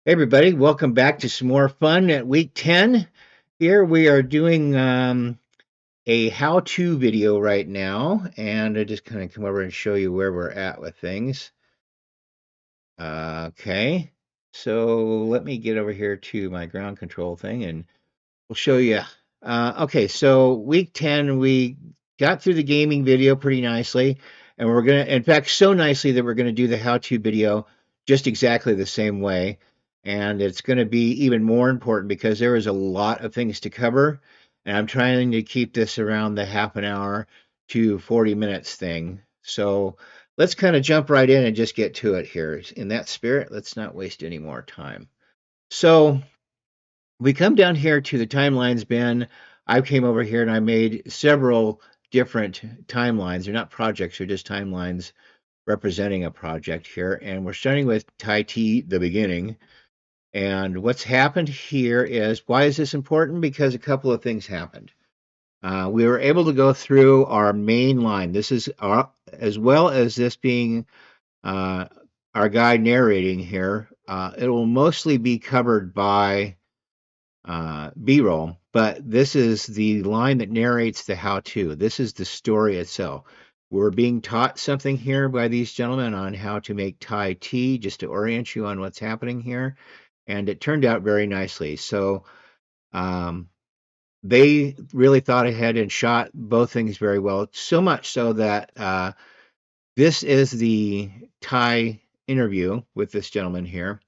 Hey everybody, welcome back to some more fun at week 10. Here we are doing a how-to video right now, and I just kind of come over and show you where we're at with things. Okay, so let me get over here to my ground control thing and we'll show you. Okay, so week 10, we got through the gaming video pretty nicely, and we're gonna, in fact, so nicely that we're gonna do the how-to video just exactly the same way. And it's gonna be even more important because there is a lot of things to cover, and I'm trying to keep this around the half an hour to 40 minutes thing. So let's kind of jump right in and just get to it here. In that spirit, let's not waste any more time. So we come down here to the timelines bin. I came over here and I made several different timelines. They're not projects, they're just timelines representing a project here. And we're starting with Tai T, the beginning. And what's happened here is, why is this important? Because a couple of things happened. We were able to go through our main line. This is our, as well as this being uh, our guy narrating here. It will mostly be covered by B-roll, but this is the line that narrates the how-to. This is the story itself. We're being taught something here by these gentlemen on how to make Thai tea, just to orient you on what's happening here, and it turned out very nicely. So um, they really thought ahead and shot both things very well, so much so that this is the Thai interview with this gentleman here.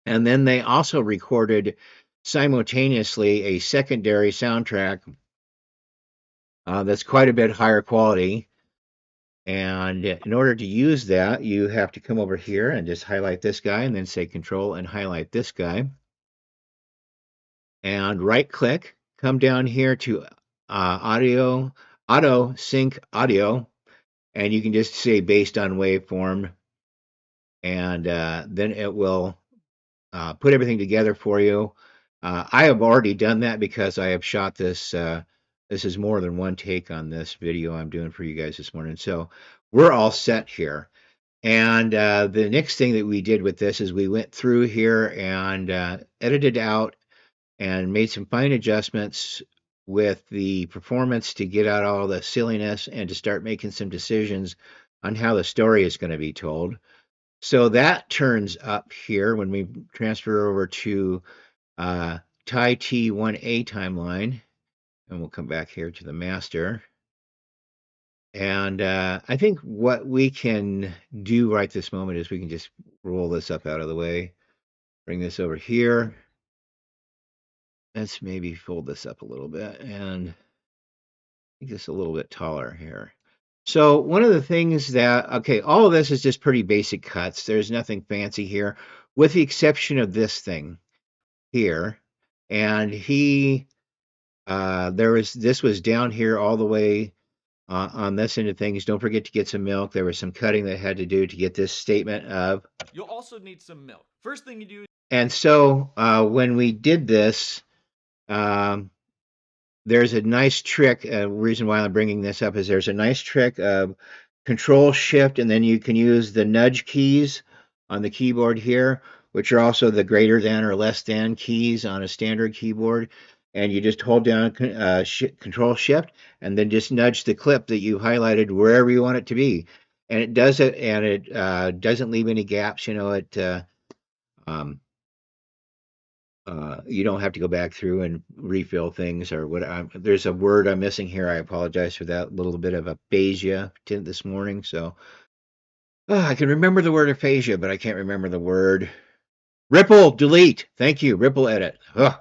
And then they also recorded simultaneously a secondary soundtrack that's quite a bit higher quality. And in order to use that, you have to come over here and just highlight this guy and then say Control and highlight this guy. And right click, come down here to auto sync audio, and you can just say based on waveform, and then it will put everything together for you. I have already done that because I have shot this. This is more than one take on this video I'm doing for you guys this morning. So we're all set here. And the next thing that we did with this is we went through here and edited out and made some fine adjustments with the performance to get out all the silliness and to start making some decisions on how the story is going to be told. So that turns up here when we transfer over to Tai T1A timeline, and we'll come back here to the master. And I think what we can do right this moment is we can just roll this up out of the way, bring this over here. Let's maybe fold this up a little bit and make this a little bit taller here. So one of the things that, okay, all of this is just pretty basic cuts. There's nothing fancy here, with the exception of this thing here. And this was down here all the way on this end of things. Don't forget to get some milk. There was some cutting that had to do to get this statement of. You'll also need some milk. First thing you do. And so when we did this, um, there's a nice trick. Reason why I'm bringing this up is there's a nice trick of Control Shift, and then you can use the nudge keys on the keyboard here, which are also the greater than or less than keys on a standard keyboard. And you just hold down Control Shift, and then just nudge the clip that you highlighted wherever you want it to be, and it does it, and it doesn't leave any gaps. You know, um, you don't have to go back through and refill things or what. There's a word I'm missing here. I apologize for that. A little bit of aphasia this morning. So I can remember the word aphasia, but I can't remember the word. Ripple delete. Thank you. Ripple edit. Oh,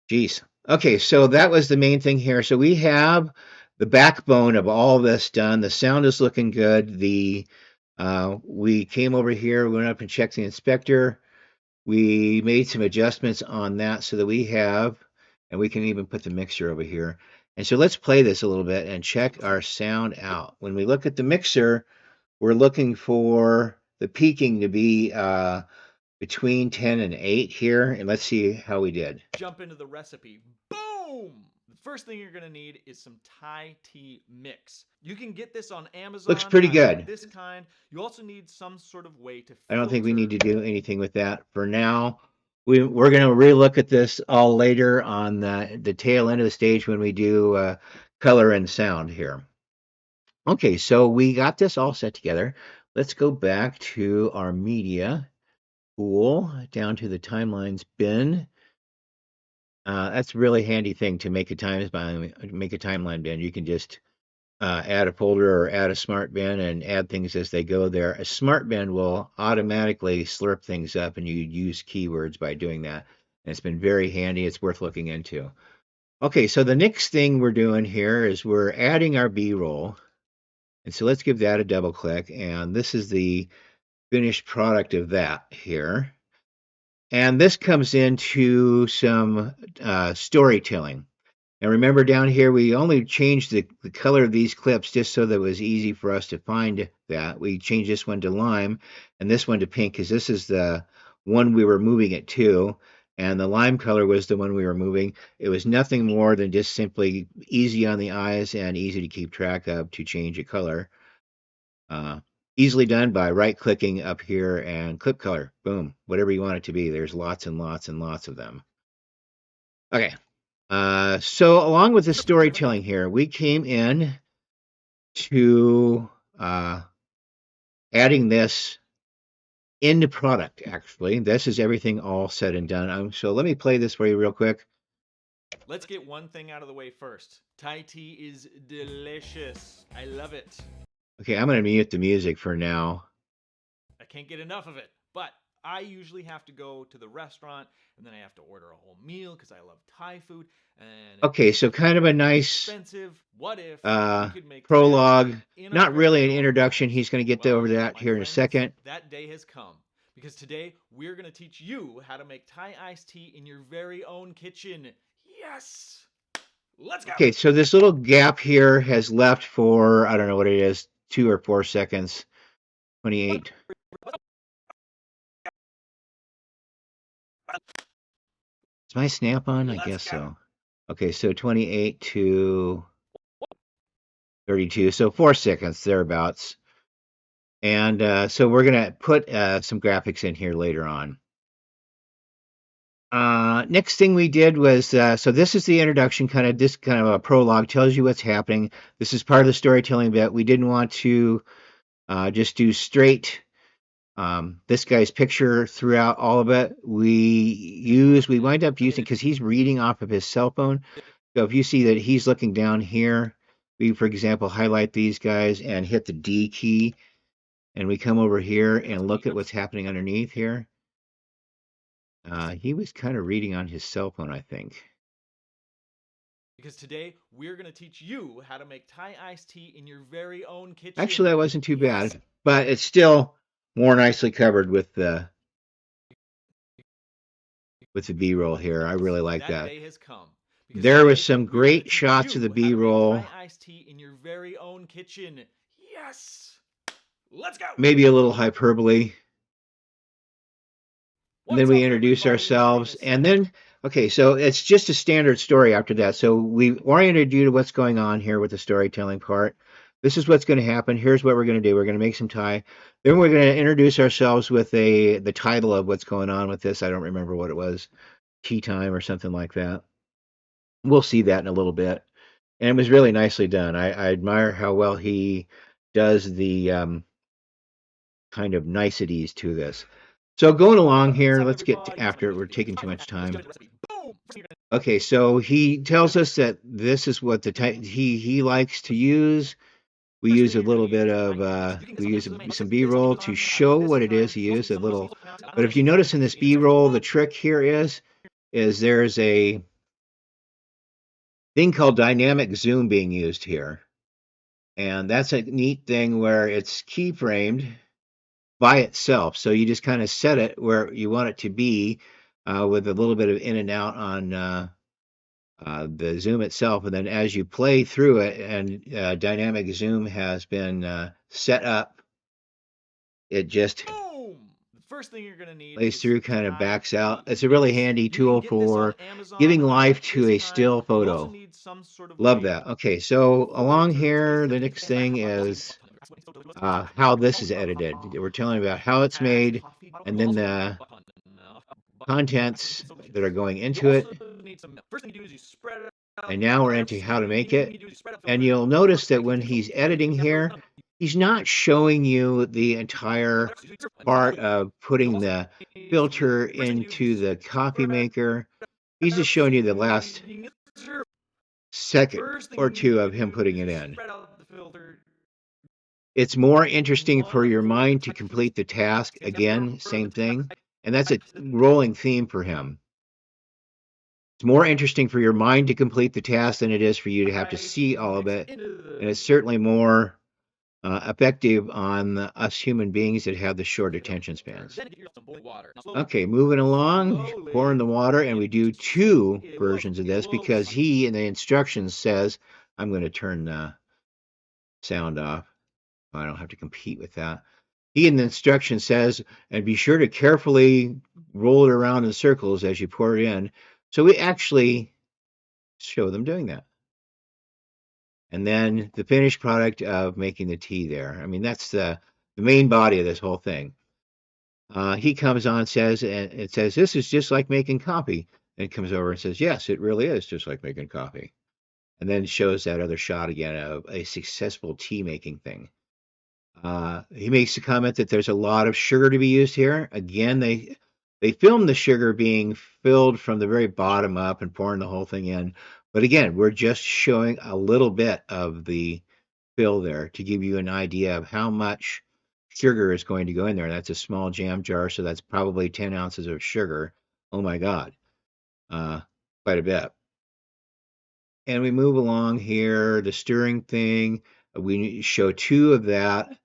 geez. Okay, so that was the main thing here. So we have the backbone of all this done. The sound is looking good. We came over here, we went up and checked the inspector. We made some adjustments on that so that we have, and we can even put the mixer over here. And so let's play this a little bit and check our sound out. When we look at the mixer, we're looking for the peaking to be between 10 and 8 here. And let's see how we did. Jump into the recipe. Boom! first thing you're gonna need is some Thai tea mix. You can get this on Amazon. Looks pretty I like good. this kind. You also need some sort of way to I don't think we need to filter. do anything with that for now. We're going to relook at this all later on the tail end of the stage when we do color and sound here. Okay, so we got this all set together. Let's go back to our media pool, down to the timelines bin. That's a really handy thing to make a timeline bin. You can just add a folder or add a smart bin and add things as they go there. A smart bin will automatically slurp things up, and you use keywords by doing that. And it's been very handy. It's worth looking into. Okay, so the next thing we're doing here is we're adding our B-roll. And so let's give that a double click. And this is the finished product of that here. And this comes into some storytelling. Now remember down here, we only changed the color of these clips just so that it was easy for us to find that. We changed this one to lime and this one to pink because this is the one we were moving it to. And the lime color was the one we were moving. It was nothing more than just simply easy on the eyes and easy to keep track of to change a color. Easily done by right-clicking up here and clip color. Boom, whatever you want it to be. There's lots and lots and lots of them. Okay, so along with the storytelling here, we came in to adding this into product, actually. This is everything all said and done. So let me play this for you real quick. Let's get one thing out of the way first. Thai tea is delicious. I love it. Okay, I'm going to mute the music for now. I can't get enough of it, but I usually have to go to the restaurant and then I have to order a whole meal because I love Thai food. And okay, so kind of a nice expensive. What if we could make prologue, in not really an very own introduction. house? He's going to get Well, over that my here in a friends, second. That day has come because today we're going to teach you how to make Thai iced tea in your very own kitchen. Yes! Let's go! Okay, so this little gap here has left for, I don't know what it is, 2 or 4 seconds. 28. Is my snap on? I guess so. Okay, so 28 to 32, so 4 seconds thereabouts. And so we're going to put some graphics in here later on. Next thing we did was, so this is the introduction, this kind of a prologue, tells you what's happening. This is part of the storytelling bit. We didn't want to just do straight this guy's picture throughout all of it. We wind up using, because he's reading off of his cell phone. So if you see that he's looking down here, we, for example, highlight these guys and hit the D key. And we come over here and look at what's happening underneath here. He was kind of reading on his cell phone, I think. Because today we're going to teach you how to make Thai iced tea in your very own kitchen. Actually, that wasn't too bad, but it's still more nicely covered with the B-roll here. I really like that. Day has come. There was some great shots of the B-roll. Thai iced tea in your very own kitchen. Yes. Let's go. Maybe a little hyperbole. And then we introduce ourselves, and then, okay, so it's just a standard story after that. So we oriented you to what's going on here with the storytelling part. This is what's going to happen. Here's what we're going to do. We're going to make some Thai. Then we're going to introduce ourselves with the title of what's going on with this. I don't remember what it was. Tea time or something like that. We'll see that in a little bit. And it was really nicely done. I admire how well he does the kind of niceties to this. So going along here, let's get to after it. We're taking too much time. Okay, so he tells us that this is what he likes to use. We use a little bit of we use some B-roll to show what it is. He used a little, but if you notice in this B-roll, the trick here is there's a thing called dynamic zoom being used here, and that's a neat thing where it's keyframed by itself. So you just kind of set it where you want it to be with a little bit of in and out on the zoom itself. And then as you play through it and dynamic zoom has been set up, it just... Boom! first thing you're gonna need lays is through, kind of Thai backs out. tea It's a really mix. handy You can tool get this on for Amazon giving life to this a time. still You also photo. need some sort of Love like that. Okay, so along filter. here, the next thing is how this is edited. We're telling about how it's made, and then the contents that are going You into also it. need some milk. First thing you do is you spread it out. And now we're into how to make it. And you'll notice that when he's editing here, he's not showing you the entire part of putting the filter into the coffee maker. He's just showing you the last second or two of him putting it in. It's more interesting for your mind to complete the task. Again, same thing. And that's a rolling theme for him. It's more interesting for your mind to complete the task than it is for you to have to see all of it. And it's certainly more effective on us human beings that have the short attention spans. Okay, moving along, pouring the water, and we do two versions of this because he in the instructions says, I'm going to turn the sound off. I don't have to compete with that. He in the instruction says, and be sure to carefully roll it around in circles as you pour it in. So we actually show them doing that. And then the finished product of making the tea there. I mean, that's the main body of this whole thing. He comes on, says, and it says, this is just like making coffee. And comes over and says, yes, it really is just like making coffee. And then shows that other shot again of a successful tea making thing. He makes the comment that there's a lot of sugar to be used here. Again, they film the sugar being filled from the very bottom up and pouring the whole thing in. But again, we're just showing a little bit of the fill there to give you an idea of how much sugar is going to go in there. That's a small jam jar, so that's probably 10 ounces of sugar. Oh my God, quite a bit. And we move along here, the stirring thing. We show two of that.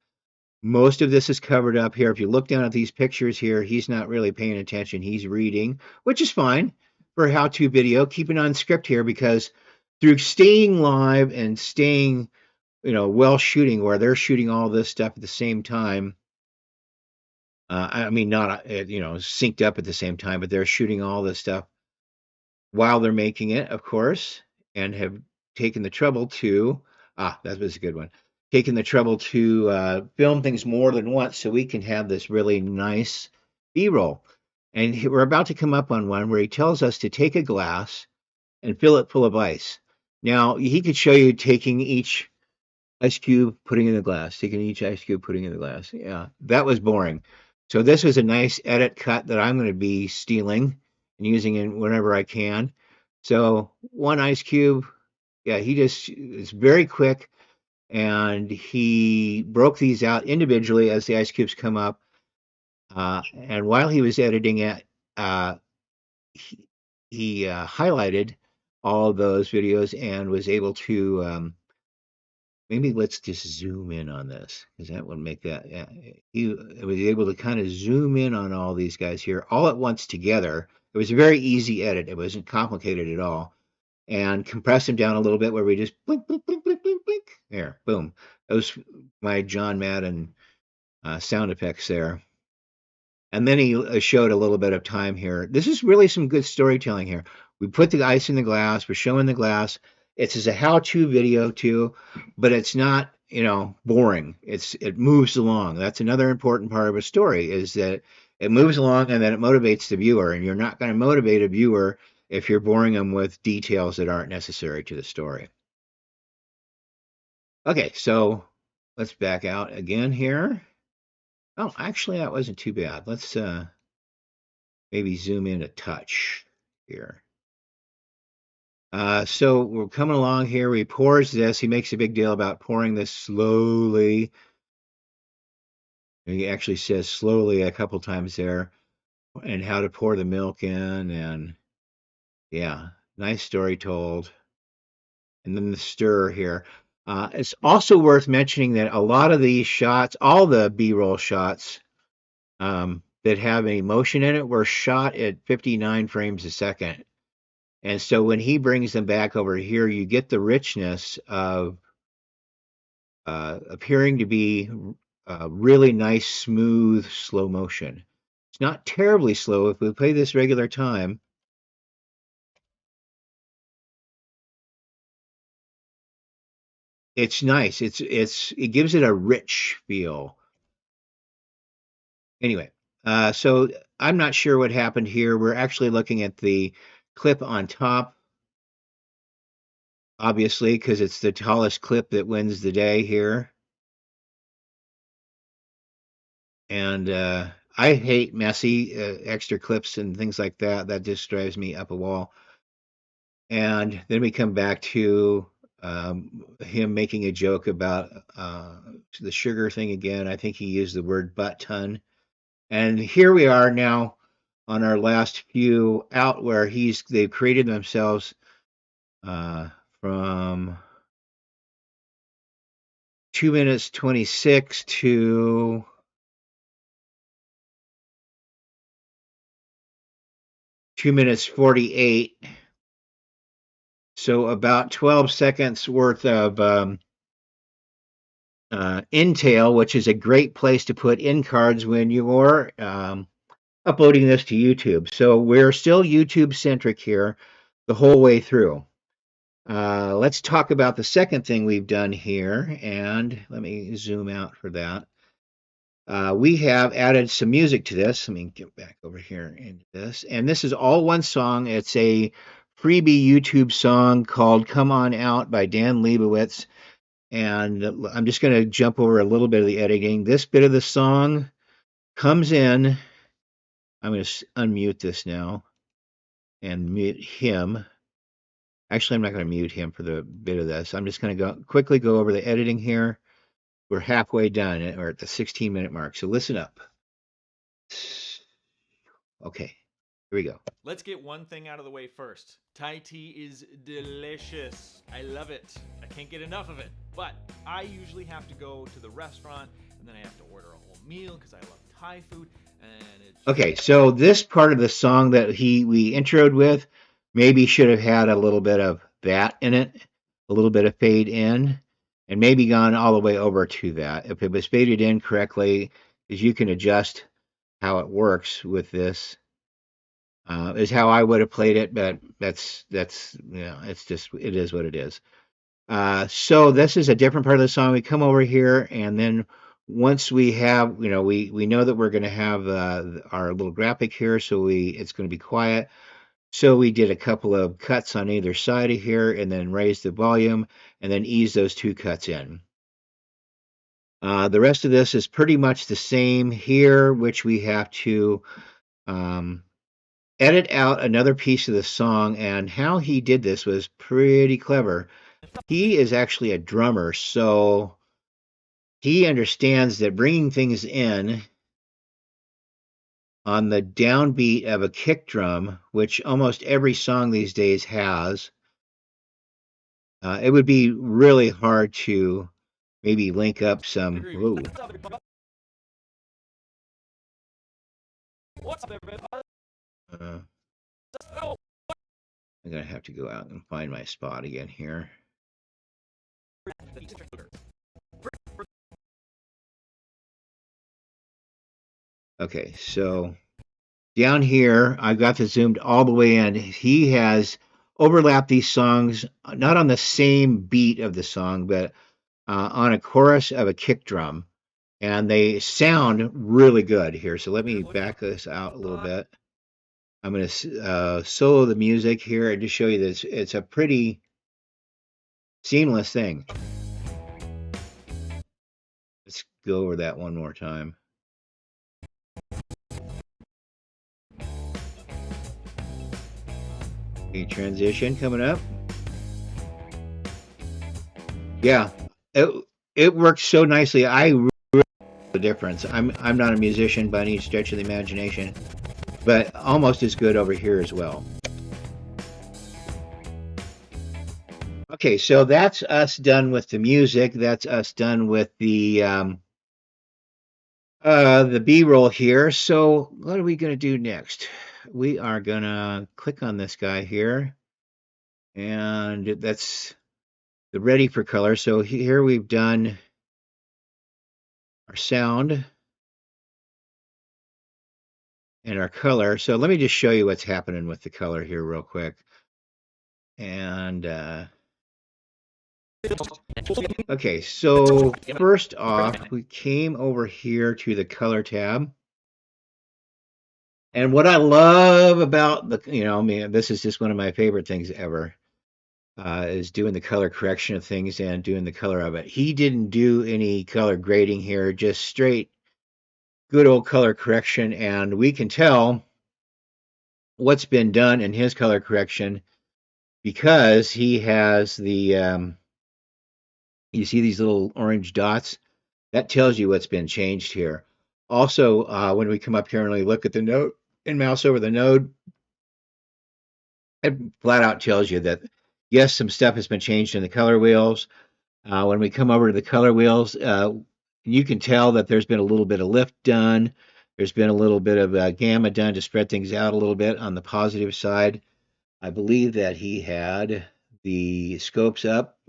Most of this is covered up here. If you look down at these pictures here, he's not really paying attention. He's reading, which is fine for a how-to video. Keep it on script here because through staying live and staying, well shooting where they're shooting all this stuff at the same time. I mean, not, synced up at the same time, but they're shooting all this stuff while they're making it, of course, and have taken the trouble to, that was a good one, taken the trouble to film things more than once so we can have this really nice B-roll. And we're about to come up on one where he tells us to take a glass and fill it full of ice. Now, he could show you taking each ice cube, putting in the glass, taking each ice cube, putting in the glass. Yeah, that was boring. So this was a nice edit cut that I'm going to be stealing and using in whenever I can. So one ice cube, yeah, it's very quick, and he broke these out individually as the ice cubes come up. And while he was editing it, he highlighted all of those videos and was able to maybe let's just zoom in on this because that would make that. Yeah, he was able to kind of zoom in on all these guys here all at once together. It was a very easy edit. It wasn't complicated at all. And compress them down a little bit where we just blink, blink, blink, blink, blink, blink. There, boom. Those my John Madden sound effects there. And then he showed a little bit of time here. This is really some good storytelling here. We put the ice in the glass. We're showing the glass. It's as a how-to video too, but it's not, boring. It moves along. That's another important part of a story is that it moves along and then it motivates the viewer. And you're not going to motivate a viewer if you're boring them with details that aren't necessary to the story. Okay, so let's back out again here. Oh, actually, that wasn't too bad. Let's maybe zoom in a touch here. So we're coming along here. He pours this. He makes a big deal about pouring this slowly. He actually says slowly a couple times there, and how to pour the milk in. And yeah, nice story told. And then the stir here. It's also worth mentioning that a lot of these shots, all the B-roll shots that have any motion in it, were shot at 59 frames a second. And so when he brings them back over here, you get the richness of appearing to be really nice, smooth, slow motion. It's not terribly slow if we play this regular time. It's nice. It gives it a rich feel. Anyway, so I'm not sure what happened here. We're actually looking at the clip on top, obviously, because it's the tallest clip that wins the day here. And I hate messy extra clips and things like that. That just drives me up a wall. And then we come back to him making a joke about the sugar thing again. I think he used the word butt ton. And here we are now on our last few out where they've created themselves from 2 minutes 26 to 2 minutes 48. So about 12 seconds worth of Intel, which is a great place to put in cards when you're uploading this to YouTube. So we're still YouTube centric here the whole way through. Let's talk about the second thing we've done here, and let me zoom out for that. We have added some music to this. Let me get back over here into this. And this is all one song. It's a freebie YouTube song called Come On Out by Dan Leibowitz. And I'm just going to jump over a little bit of the editing. This bit of the song comes in. I'm going to unmute this now and mute him. Actually, I'm not going to mute him for the bit of this. I'm just going to quickly go over the editing here. We're halfway done, or at the 16-minute mark. So listen up. Okay, here we go. Let's get one thing out of the way first. Thai tea is delicious. I love it. I can't get enough of it. But I usually have to go to the restaurant and then I have to order a whole meal because I love Thai food. And it's okay, so this part of the song that we introed with maybe should have had a little bit of that in it, a little bit of fade in, and maybe gone all the way over to that. If it was faded in correctly, as you can adjust how it works with this. Is how I would have played it, but that's it's just it is what it is. So this is a different part of the song. We come over here, and then once we have, we know that we're going to have our little graphic here, so it's going to be quiet. So we did a couple of cuts on either side of here, and then raise the volume, and then ease those two cuts in. The rest of this is pretty much the same here, which we have to edit out another piece of the song, and how he did this was pretty clever. He is actually a drummer, so he understands that bringing things in on the downbeat of a kick drum, which almost every song these days has, it would be really hard to maybe link up some. Whoa. What's up, everybody? I'm gonna have to go out and find my spot again here. Okay, so down here, I've got this zoomed all the way in. He has overlapped these songs, not on the same beat of the song, but on a chorus of a kick drum. And they sound really good here. So let me back this out a little bit. I'm going to solo the music here and just show you this. It's a pretty seamless thing. Let's go over that one more time. A transition coming up. Yeah, it works so nicely. I really the difference. I'm not a musician by any stretch of the imagination, but almost as good over here as well. Okay, so that's us done with the music. That's us done with the B-roll here. So what are we going to do next? We are going to click on this guy here, and that's the ready for color. So here we've done our sound. and our color. So let me just show you what's happening with the color here real quick. And okay, so first off, we came over here to the color tab. And what I love about the, I mean, this is just one of my favorite things ever, is doing the color correction of things and doing the color of it. He didn't do any color grading here, just straight good old color correction. And we can tell what's been done in his color correction because he has the, you see these little orange dots? That tells you what's been changed here. Also, when we come up here and we look at the node and mouse over the node, it flat out tells you that, yes, some stuff has been changed in the color wheels. When we come over to the color wheels, you can tell that there's been a little bit of lift done. There's been a little bit of gamma done to spread things out a little bit on the positive side. I believe that he had the scopes up,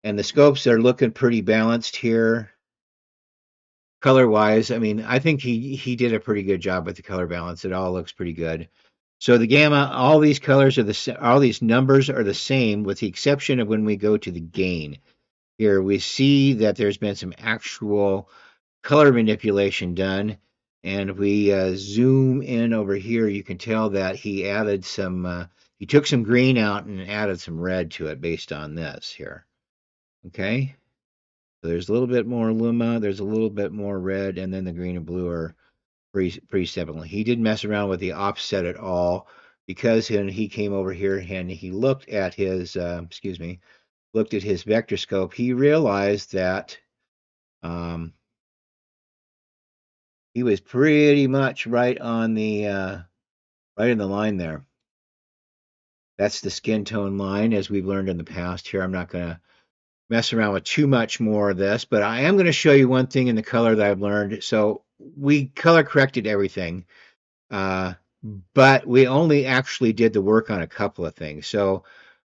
and the scopes are looking pretty balanced here. Color wise, I mean, I think he did a pretty good job with the color balance. It all looks pretty good. So the gamma, all these colors are all these numbers are the same, with the exception of when we go to the gain. Here we see that there's been some actual color manipulation done, and if we zoom in over here, you can tell that he added some. He took some green out and added some red to it based on this here. Okay. So there's a little bit more luma, there's a little bit more red, and then the green and blue are pretty similar. He didn't mess around with the offset at all because when he came over here and he looked at his, looked at his vector scope, he realized that he was pretty much right on the right in the line there. That's the skin tone line, as we've learned in the past. Here, I'm not going to mess around with too much more of this, but I am going to show you one thing in the color that I've learned. So we color corrected everything, but we only actually did the work on a couple of things. So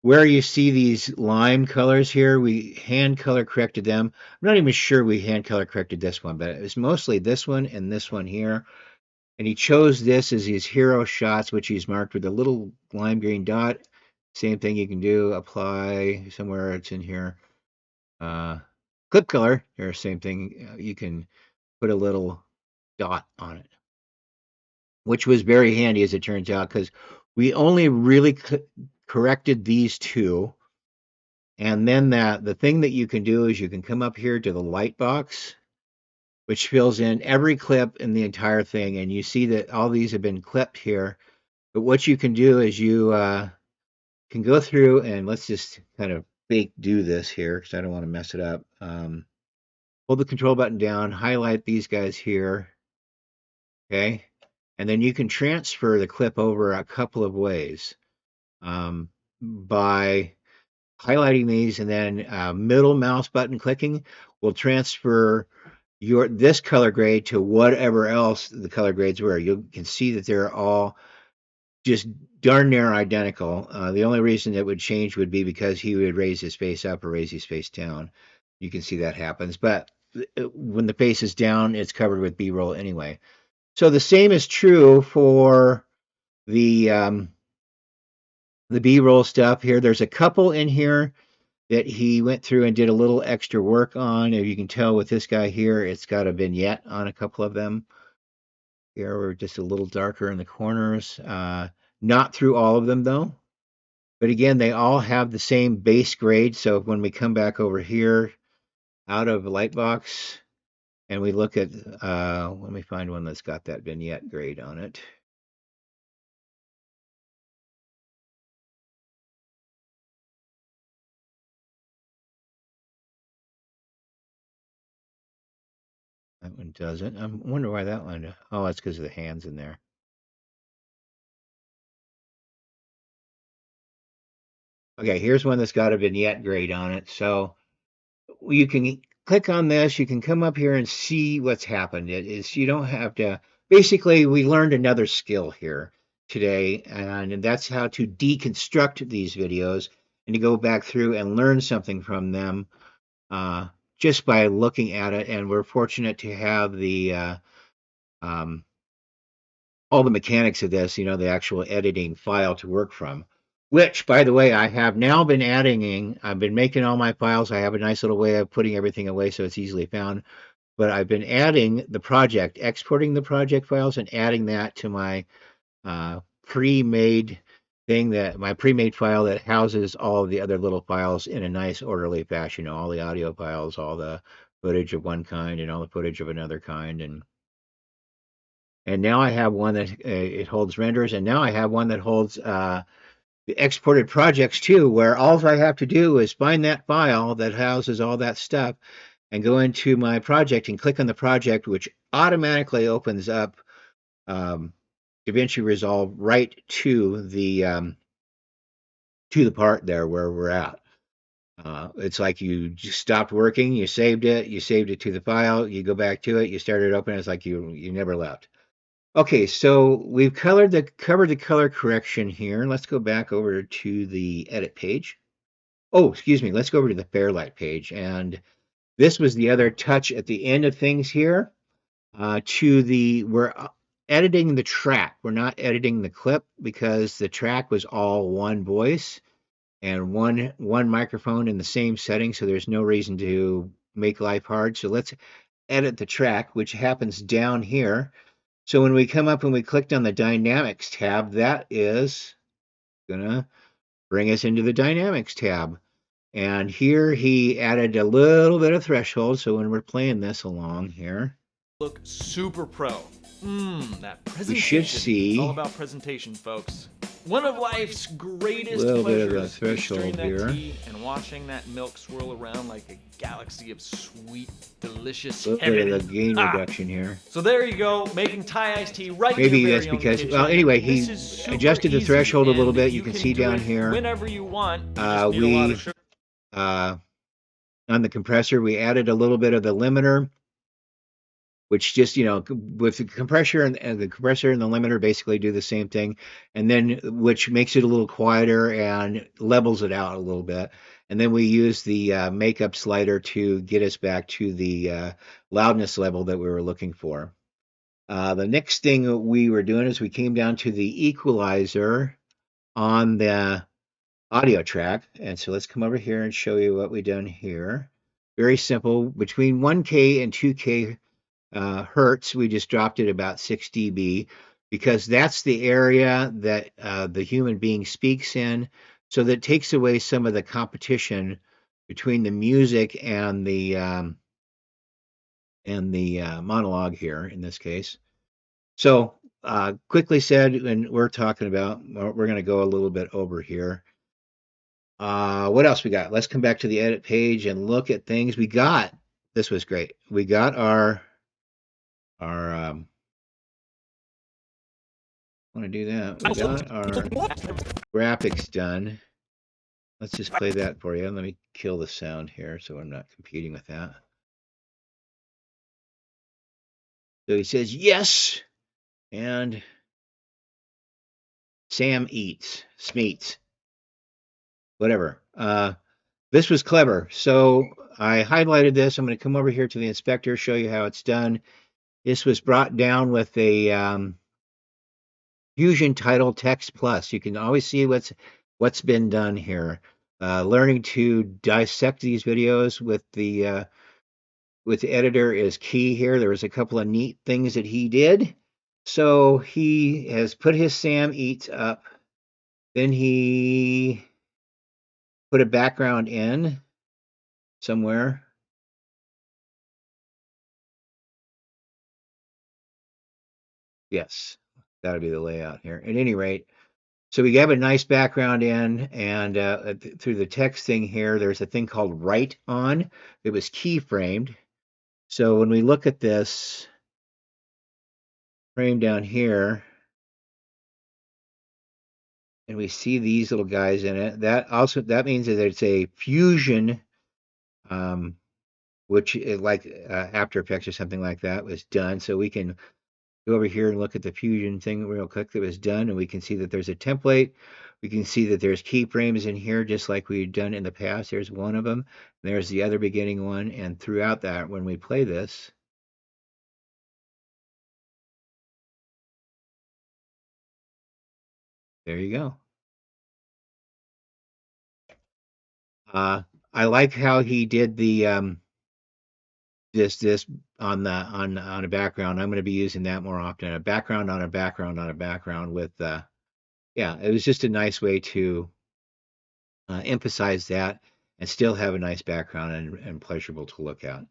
where you see these lime colors here, we hand color corrected them. I'm not even sure we hand color corrected this one, but it was mostly this one and this one here. And he chose this as his hero shots, which he's marked with a little lime green dot. Same thing you can do, apply somewhere it's in here. Clip color, or same thing, you can put a little dot on it, which was very handy as it turns out, because we only really corrected these two. And then the thing that you can do is you can come up here to the light box, which fills in every clip in the entire thing. And you see that all these have been clipped here. But what you can do is you can go through and let's just kind of do this here because I don't want to mess it up. Hold the control button down, highlight these guys here. Okay. And then you can transfer the clip over a couple of ways by highlighting these, and then middle mouse button clicking will transfer this color grade to whatever else the color grades were. You can see that they're all just darn near identical. The only reason it would change would be because he would raise his face up or raise his face down. You can see that happens. But when the face is down, it's covered with B-roll anyway. So the same is true for the B-roll stuff here. There's a couple in here that he went through and did a little extra work on. If you can tell with this guy here, it's got a vignette on a couple of them. Here we're just a little darker in the corners. Not through all of them though. But again, they all have the same base grade. So when we come back over here out of Lightbox and we look at, let me find one that's got that vignette grade on it. That one doesn't. I wonder why that one. Oh, it's because of the hands in there. Okay, here's one that's got a vignette grade on it. So you can click on this. You can come up here and see what's happened. It is, you don't have to. Basically, we learned another skill here today, and that's how to deconstruct these videos and to go back through and learn something from them just by looking at it. And we're fortunate to have the all the mechanics of this, the actual editing file to work from. Which, by the way, I have now been adding. I've been making all my files. I have a nice little way of putting everything away so it's easily found. But I've been adding the project, exporting the project files, and adding that to my pre-made my pre-made file that houses all of the other little files in a nice orderly fashion. All the audio files, all the footage of one kind, and all the footage of another kind, and now I have one that it holds renders, and now I have one that holds the exported projects too, where all I have to do is find that file that houses all that stuff and go into my project and click on the project, which automatically opens up DaVinci Resolve right to the part there where we're at. It's like you just stopped working, you saved it to the file, you go back to it, you start it open, it's like you never left. Okay, so we've covered the color correction here. Let's go back over to the edit page. Oh, excuse me. Let's go over to the Fairlight page. And this was the other touch at the end of things here. We're editing the track. We're not editing the clip because the track was all one voice and one microphone in the same setting. So there's no reason to make life hard. So let's edit the track, which happens down here. So when we come up and we clicked on the Dynamics tab, that is going to bring us into the Dynamics tab. And here he added a little bit of threshold. So when we're playing this along here, look super pro. That presentation. We should see. It's all about presentation, folks. One of life's greatest little bit of the pleasures is stirring threshold that here. tea and watching that milk swirl around like a galaxy of sweet, delicious A little bit heaven. of the gain reduction here. So there you go, making Thai iced tea right Maybe in your that's very own because, kitchen. well, anyway, he This is super adjusted the easy, threshold a little and bit. You can see do down it here. whenever you want. You just need a lot of sugar. On the compressor, we added a little bit of the limiter, which just, with the compressor and the compressor and the limiter basically do the same thing. And then, which makes it a little quieter and levels it out a little bit. And then we use the makeup slider to get us back to the loudness level that we were looking for. The next thing we were doing is we came down to the equalizer on the audio track. And so let's come over here and show you what we've done here. Very simple. Between 1K and 2K hertz, we just dropped it about 6 dB because that's the area that the human being speaks in. So that takes away some of the competition between the music and the monologue here in this case. So quickly said, and we're going to go a little bit over here. What else we got? Let's come back to the edit page and look at things. This was great. We got our want to do that. We got our graphics done. Let's just play that for you. Let me kill the sound here so I'm not competing with that. So he says yes, and Sam eats, Smeets, whatever. This was clever. So I highlighted this. I'm going to come over here to the inspector, show you how it's done. This was brought down with a Fusion Title Text Plus. You can always see what's been done here. Learning to dissect these videos with the editor is key here. There was a couple of neat things that he did. So he has put his Sam Eats up. Then he put a background in somewhere. Yes, that'll be the layout here. At any rate, so we have a nice background in, and through the text thing here, there's a thing called Write On. It was keyframed. So when we look at this frame down here, and we see these little guys in it, that means that it's a Fusion, which is like After Effects or something like that was done. So we can go over here and look at the Fusion thing real quick that was done, and we can see that there's a template. We can see that there's keyframes in here, just like we've done in the past. There's one of them. There's the other beginning one, and throughout that, when we play this, There you go. I like how he did the this on a background. I'm going to be using that more often. A background on a background on a background with yeah. It was just a nice way to emphasize that and still have a nice background and pleasurable to look at.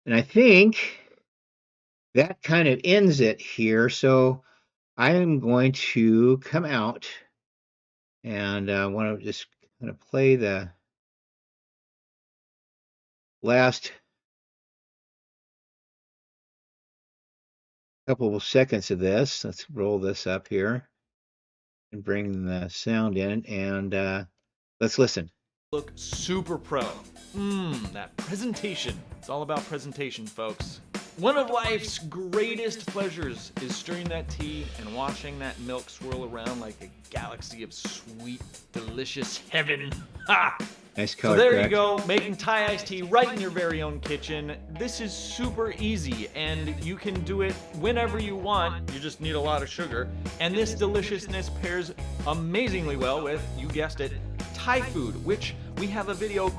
And I think that kind of ends it here. So I am going to come out and want to just kind of play the last couple of seconds of this. Let's roll this up here and bring the sound in and let's listen. Look super pro. That presentation. It's all about presentation, folks. One of life's greatest pleasures is stirring that tea and watching that milk swirl around like a galaxy of sweet, delicious heaven. Ha! Nice color. So there you go, making Thai iced tea right in your very own kitchen. This is super easy and you can do it whenever you want. You just need a lot of sugar. And this deliciousness pairs amazingly well with, you guessed it, Thai food, which we have a video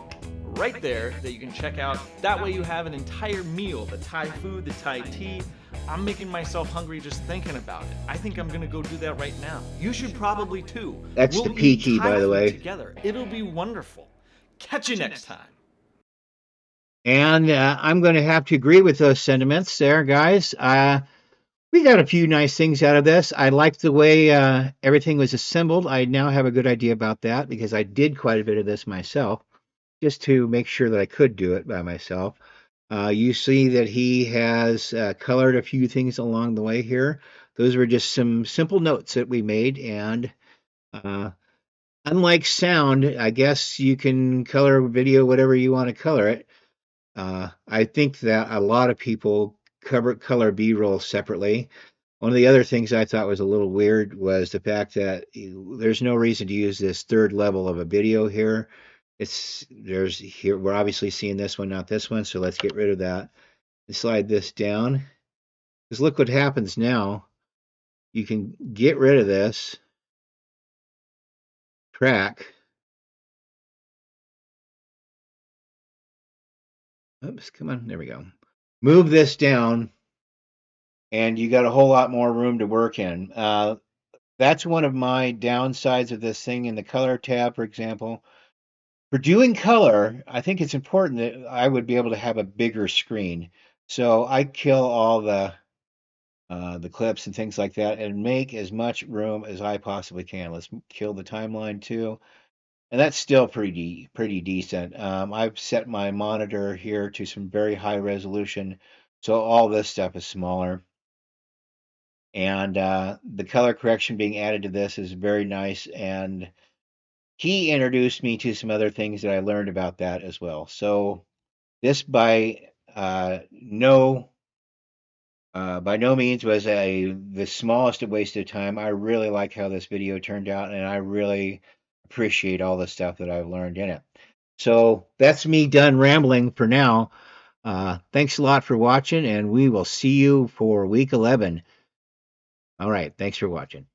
right there that you can check out. That way you have an entire meal, the Thai food, the Thai tea. I'm making myself hungry just thinking about it. I think I'm gonna go do that right now. You should probably too. That's the Peaky, by the way. Together. It'll be wonderful. Catch you next time. And I'm going to have to agree with those sentiments there, guys. We got a few nice things out of this. I liked the way everything was assembled. I now have a good idea about that because I did quite a bit of this myself just to make sure that I could do it by myself. You see that he has colored a few things along the way here. Those were just some simple notes that we made. And unlike sound, I guess you can color video whatever you want to color it. I think that a lot of people color B-roll separately. One of the other things I thought was a little weird was the fact that there's no reason to use this third level of a video here. We're obviously seeing this one, not this one, so let's get rid of that and slide this down. Because look what happens now. You can get rid of this track. Oops, come on, there we go. Move this down, and you got a whole lot more room to work in. That's one of my downsides of this thing in the color tab, for example. For doing color, I think it's important that I would be able to have a bigger screen. So I kill all the clips and things like that and make as much room as I possibly can. Let's kill the timeline too. And that's still pretty decent. I've set my monitor here to some very high resolution, so all this stuff is smaller. And the color correction being added to this is very nice. And he introduced me to some other things that I learned about that as well. So this by no means was the smallest waste of time. I really like how this video turned out, and I really appreciate all the stuff that I've learned in it. So that's me done rambling for now. Thanks a lot for watching, and we will see you for week 11. All right, thanks for watching.